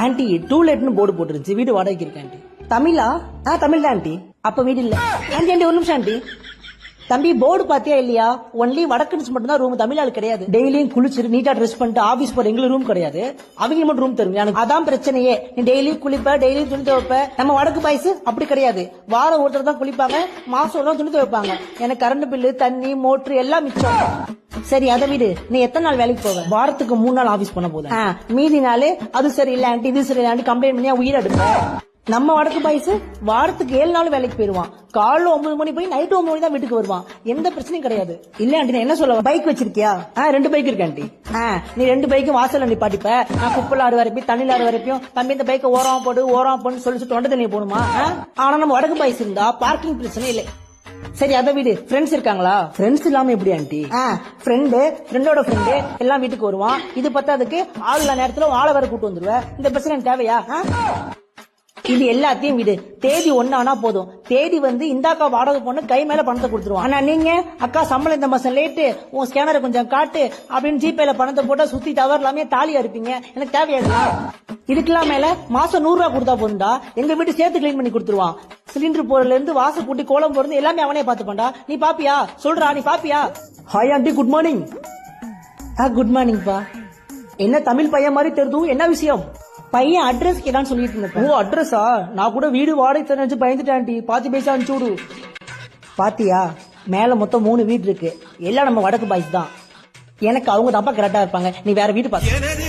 Aunty டூலெட்னு board போட்டுருச்சு, வீடு வாடகைக்கு இருக்கு ஆண்டி. தமிழா? தமிழ் தான் ஆண்டி. அப்ப வீடு இல்ல ஆண்டி. ஆண்டி ஒரு நிமிஷம் ஆண்டி. தம்பி போர்டு பாத்தியா இல்லையா? ஒன்லி வடக்கு மட்டும் தான் ரூம், தமிழ் ஆள் கிடையாது. டெய்லியும் குளிச்சு நீட்டா ட்ரெஸ் பண்ணிட்டு ஆபீஸ் போற எங்களுக்கு ரூம் கிடையாது, அவங்க மட்டும் ரூம் தருவீங்க. எனக்கு அதான் பிரச்சனையே. நீ டெய்லியும் குளிப்ப, டெய்லியும் துணி துவைப்ப. நம்ம வடக்கு பாய்ஸ் அப்படி கிடையாது, வாரம் ஒருத்தர் தான் குளிப்பாங்க, மாசம் ஒரு துணி துவைப்பாங்க. எனக்கு கரண்ட் பில்லு, தண்ணி, மோட்டர் எல்லாம் மிச்சம். சரி அதை விடு, நீ எத்தனை நாள் வேலைக்கு போவ? வாரத்துக்கு 3 நாள் ஆபீஸ் பண்ண போதும். மீதி நாள் அது சரியில்லை ஆண்டி, இது சரியில்லை ஆண்டி கம்ப்ளைண்ட் பண்ணி உயிர் எடுப்ப. நம்ம வடக்கு பாய்ஸ் வாரத்துக்கு 7 நாள் வேலைக்கு போயிருவான். காலைல 9 மணி போய் நைட்டு 9 மணி தான் வீட்டுக்கு வருவான். எந்த பிரச்சனையும் கிடையாது. இல்ல ஆண்டி என்ன சொல்ல, பைக் வச்சிருக்கியா? 2 பைக் இருக்கு ஆண்டி. நீ 2 பைக்கும் வாசல்ல நிப்பாட்டிப்ப, நான் குப்பைல ஆறு வரைக்கும் தண்ணில ஆறு வரைக்கும் தம்பி இந்த பைக்கை ஓரமா போடு சொல்லி தொண்டை தண்ணி போடுமா? ஆனா நம்ம வடக்கு பாய்ஸ் இருந்தா பார்க்கிங் பிரச்சனை இல்லை. சரி அதை விடு, ஃப்ரெண்ட்ஸ் இருக்காங்களா? ஃப்ரெண்ட்ஸ் இல்லாம எப்படி ஆண்டி? ஃப்ரெண்டோட ஃப்ரெண்டு எல்லாம் வீட்டுக்கு வருவான். இது பத்தாதுக்கு ஆள் நேரத்துல ஆளை வேற கூட்டு வந்துருவேன். இந்த பிரச்சனை தேவையா? இது எல்லாத்தையும் விடு, தேதி 1 ஆனா போதும். தேதி வந்து இந்தாக்கா வாடகை பொண்ணு கை மேல பணத்தை கொடுத்துருவோம். ஆனா நீங்க அக்கா சம்பளம் இந்த மாசம் லேட்டு, உன் ஸ்கேனரை கொஞ்சம் காட்டு அப்படின்னு ஜிபேல பணத்தை போட்டா சுத்தி தவறு இல்லாம தாலியா இருப்பீங்க. எனக்கு தேவையா? இதுக்கெல்லாம் மேல மாசம் 100 ரூபா கொடுத்தா போதுண்டா, எங்க வீட்டு சேர்த்து கிளீன் பண்ணி கொடுத்துருவான். சிலிண்டர் போறதுல இருந்து வாசல் கூட்டி கோலம் போறது எல்லாமே அவனே பாத்துப்பான்டா. நீ பாப்பியா? சொல்றா நீ பாப்பியா? Hi aunty, good morning. Good morning பா. என்ன தமிழ் பையன் மாதிரி தெரியும், என்ன விஷயம்? பையன் அட்ரஸ் கேடான்னு சொல்லிட்டு இருந்தேன். ஓ அட்ரஸா? நான் கூட வீடு வாடகை தரஞ்சு பயந்துட்டாண்டி, பாத்து பேச அனுப்பிச்சு விடு. பாத்தியா, மேல மொத்தம் 3 வீடு இருக்கு, எல்லாம் நம்ம வடக்கு பாய்ஸ் தான். எனக்கு அவங்க தப்பா கரெக்டா இருப்பாங்க, நீ வேற வீடு பாத்து.